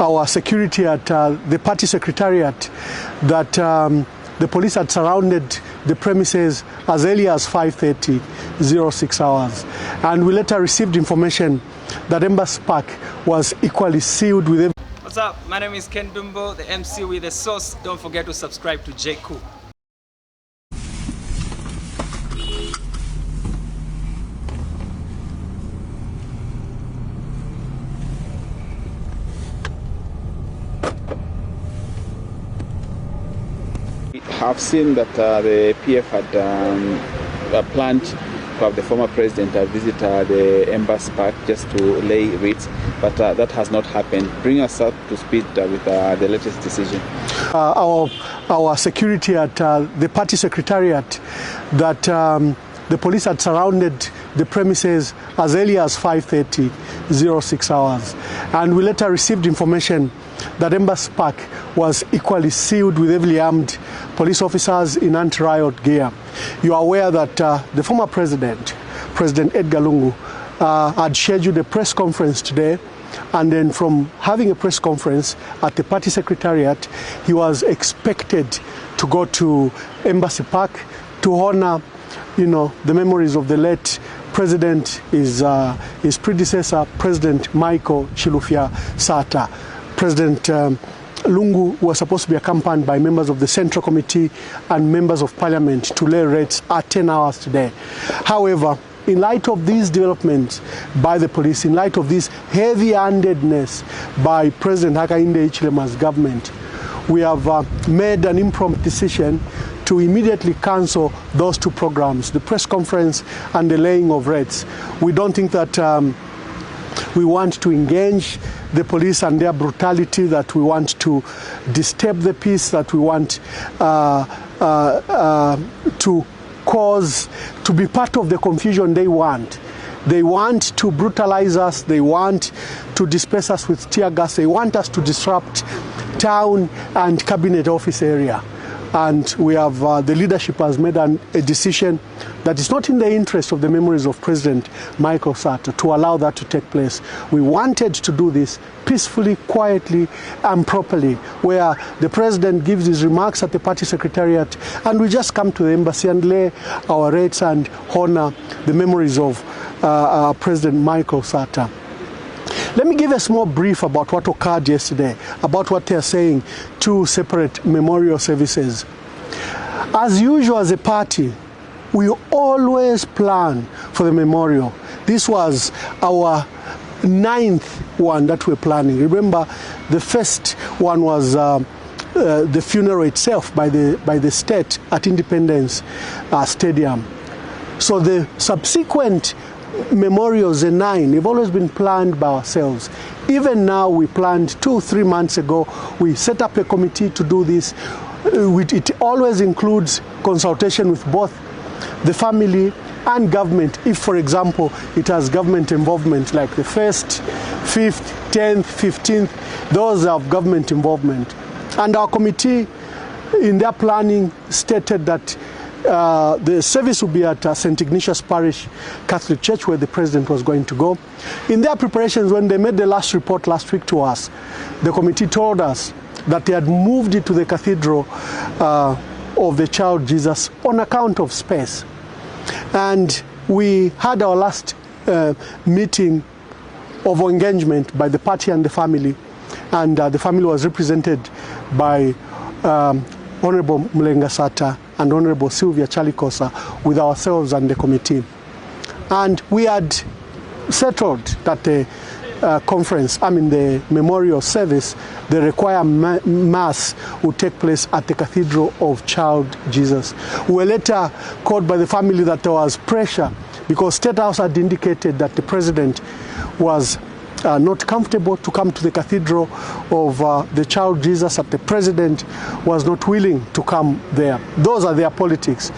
our security at the party secretariat that the police had surrounded the premises as early as 5:30, 06 hours. And we later received information that Embassy Park was equally sealed with... What's up? My name is Ken Dumbo, the MC with the sauce. Don't forget to subscribe to JQ. I've seen that the PF had planned to have the former president visit the Embassy Park just to lay wreaths, but that has not happened. Bring us up to speed with the latest decision. Our security at the party secretariat that the police had surrounded the premises as early as 5:30, 06 hours. And we later received information that Embassy Park was equally sealed with heavily armed police officers in anti-riot gear. You are aware that the former president, President Edgar Lungu, had scheduled a press conference today, and then from having a press conference at the party secretariat, he was expected to go to Embassy Park to honor, the memories of the late president, his predecessor, President Michael Chilufya Sata. President Lungu was supposed to be accompanied by members of the Central Committee and members of Parliament to lay wreaths at 10 hours today. However, in light of these developments by the police, in light of this heavy-handedness by President Hakainde Hichilema's government, we have made an impromptu decision to immediately cancel those two programs, the press conference and the laying of wreaths. We don't think that we want to engage the police and their brutality, that we want to disturb the peace, that we want to be part of the confusion they want. They want to brutalize us, they want to disperse us with tear gas, they want us to disrupt town and cabinet office area. And we have, the leadership has made a decision that is not in the interest of the memories of President Michael Sata to allow that to take place. We wanted to do this peacefully, quietly, and properly, where the president gives his remarks at the party secretariat, and we just come to the embassy and lay our wreaths and honor the memories of President Michael Sata. Let me give a small brief about what occurred yesterday, about what they are saying, two separate memorial services. As usual, as a party, we always plan for the memorial. This was our 9th one that we're planning. Remember, the first one was the funeral itself by the state at Independence Stadium. So the subsequent memorials, the 9, they've always been planned by ourselves. Even now, we planned 2-3 months ago, we set up a committee to do this. It always includes consultation with both the family and government. If, for example, it has government involvement, like the 1st, 5th, 10th, 15th, those have government involvement. And our committee, in their planning, stated that the service will be at St. Ignatius Parish Catholic Church, where the president was going to go. In their preparations, when they made the last report last week to us, the committee told us that they had moved it to the Cathedral of the Child Jesus on account of space. And we had our last meeting of engagement by the party and the family, and the family was represented by Honorable Mulenga Sata and Honorable Sylvia Chalikosa, with ourselves and the committee. And we had settled that the the memorial service, the required mass would take place at the Cathedral of Child Jesus. We were later called by the family that there was pressure because State House had indicated that the president was not comfortable to come to the Cathedral of the Child Jesus, that the president was not willing to come there. Those are their politics.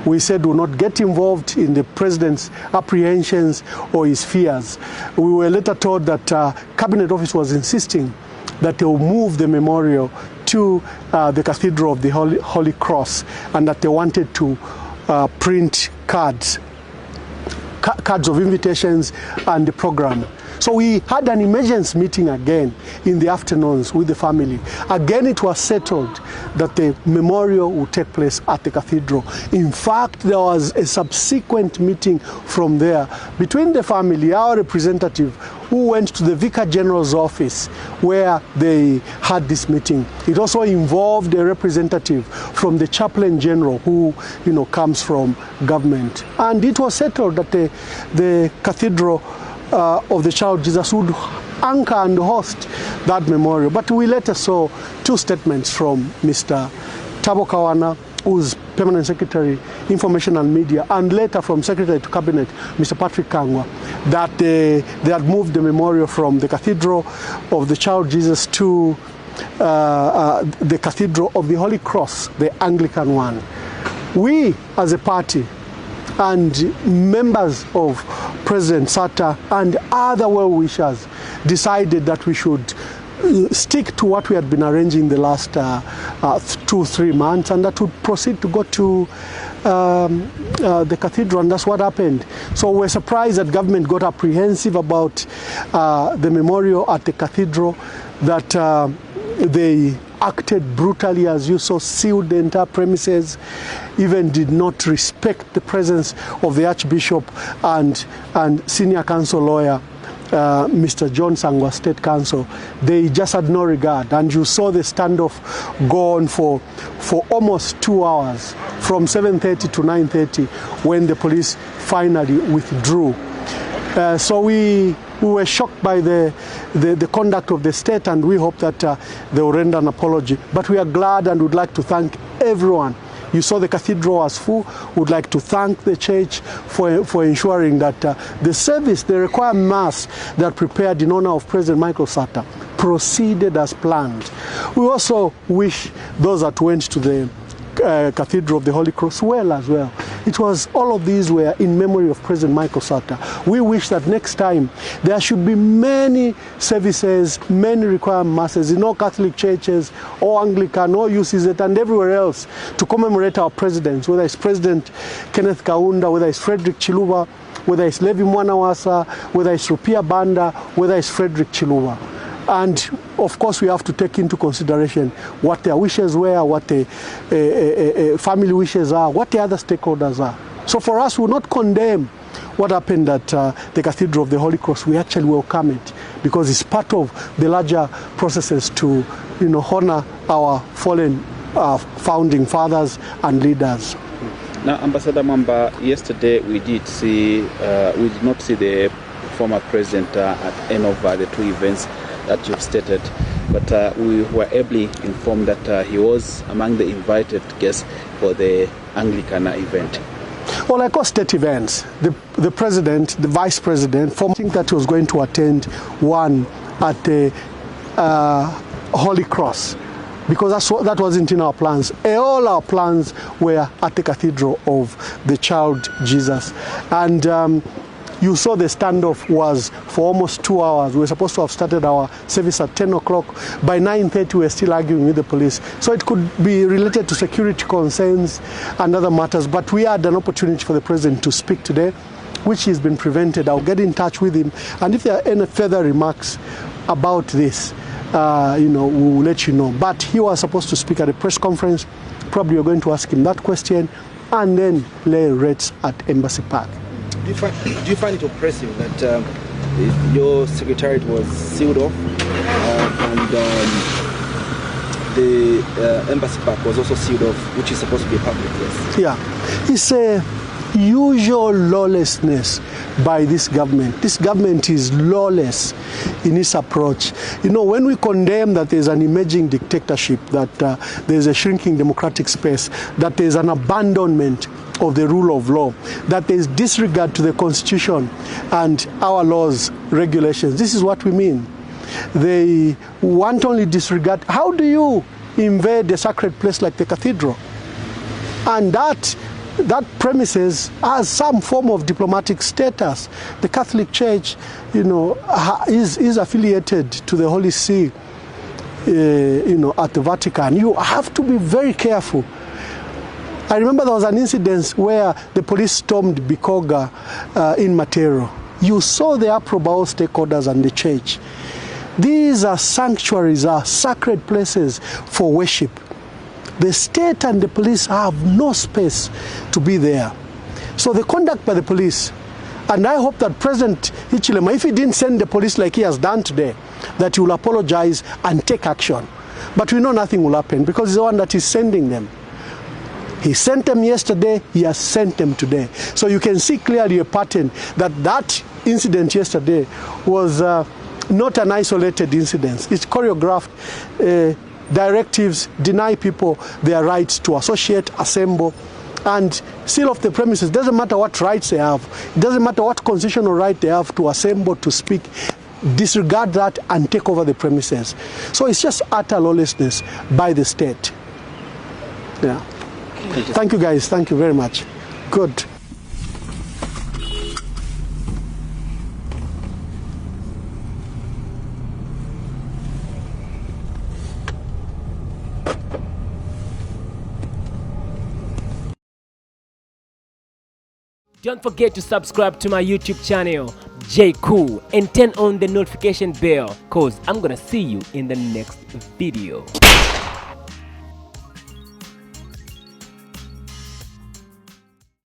We said we'll not get involved in the president's apprehensions or his fears. We were later told that Cabinet Office was insisting that they will move the memorial to the Cathedral of the Holy Cross, and that they wanted to print cards of invitations and the program. So we had an emergency meeting again in the afternoons with the family. Again, it was settled that the memorial would take place at the cathedral. In fact, there was a subsequent meeting from there between the family, our representative, who went to the Vicar General's office where they had this meeting. It also involved a representative from the Chaplain General who, comes from government. And it was settled that the Cathedral of the Child Jesus would anchor and host that memorial. But we later saw two statements from Mr. Tabo Kawana, who's Permanent Secretary, Information and Media, and later from Secretary to Cabinet, Mr. Patrick Kangwa, that they had moved the memorial from the Cathedral of the Child Jesus to the Cathedral of the Holy Cross, the Anglican one. We, as a party, and members of President Sata and other well-wishers decided that we should stick to what we had been arranging the last 2-3 months, and that would proceed to go to the cathedral, and that's what happened. So we're surprised that government got apprehensive about the memorial at the cathedral, that they acted brutally, as you saw, sealed the entire premises, even did not respect the presence of the Archbishop and senior council lawyer, Mr. John Sangwa, State Council. They just had no regard, and you saw the standoff go on for almost 2 hours, from 7:30 to 9:30, when the police finally withdrew. So we were shocked by the conduct of the state, and we hope that they will render an apology. But we are glad and would like to thank everyone. You saw the cathedral was full. Would like to thank the church for ensuring that the service, the required mass that prepared in honor of President Michael Sata, proceeded as planned. We also wish those that went to the Cathedral of the Holy Cross well as well. It was, all of these were in memory of President Michael Sata. We wish that next time there should be many services, many required masses in all Catholic churches, or Anglican, or UCZ, and everywhere else to commemorate our presidents, whether it's President Kenneth Kaunda, whether it's Frederick Chiluba, whether it's Levi Mwanawasa, whether it's Rupia Banda, whether it's Frederick Chiluba. And of course, we have to take into consideration what their wishes were, what the family wishes are, what the other stakeholders are. So for us, we will not condemn what happened at the Cathedral of the Holy Cross. We actually welcome it, because it's part of the larger processes to, honor our fallen founding fathers and leaders. Now, Ambassador Mamba, yesterday we did not see the former president at any of the two events that you've stated, but we were ably informed that he was among the invited guests for the Anglican event. Well, like all state events, the president, the vice president, I think that he was going to attend one at the Holy Cross, because that wasn't in our plans. All our plans were at the Cathedral of the Child Jesus. And you saw the standoff was for almost 2 hours. We were supposed to have started our service at 10 o'clock. By 9:30, we were still arguing with the police. So it could be related to security concerns and other matters. But we had an opportunity for the president to speak today, which has been prevented. I'll get in touch with him. And if there are any further remarks about this, we will let you know. But he was supposed to speak at a press conference. Probably you're going to ask him that question, and then lay rates at Embassy Park. Do you find it oppressive that your secretariat was sealed off and the Embassy Park was also sealed off, which is supposed to be a public place? Yeah, it's a usual lawlessness by this government. This government is lawless in its approach. When we condemn that there's an emerging dictatorship, that there's a shrinking democratic space, that there's an abandonment of the rule of law, that there is disregard to the Constitution and our laws, regulations. This is what we mean. They want only disregard. How do you invade a sacred place like the cathedral? And that premises has some form of diplomatic status. The Catholic Church, is affiliated to the Holy See, at the Vatican. You have to be very careful. I remember there was an incident where the police stormed Bikoga in Matero, You saw the approval stakeholders and the church. These are sanctuaries, are sacred places for worship. The state and the police have no space to be there. So the conduct by the police, and I hope that President Hichilema, if he didn't send the police like he has done today, that he will apologize and take action. But we know nothing will happen because he's the one that is sending them. He sent them yesterday, he has sent them today. So you can see clearly a pattern that incident yesterday was not an isolated incident. It's choreographed. Directives deny people their rights to associate, assemble, and seal off the premises. It doesn't matter what rights they have. It doesn't matter what constitutional right they have to assemble, to speak. Disregard that and take over the premises. So it's just utter lawlessness by the state. Yeah. Thank you guys. Thank you very much. Good. Don't forget to subscribe to my YouTube channel, J Cool, and turn on the notification bell, cause I'm gonna see you in the next video.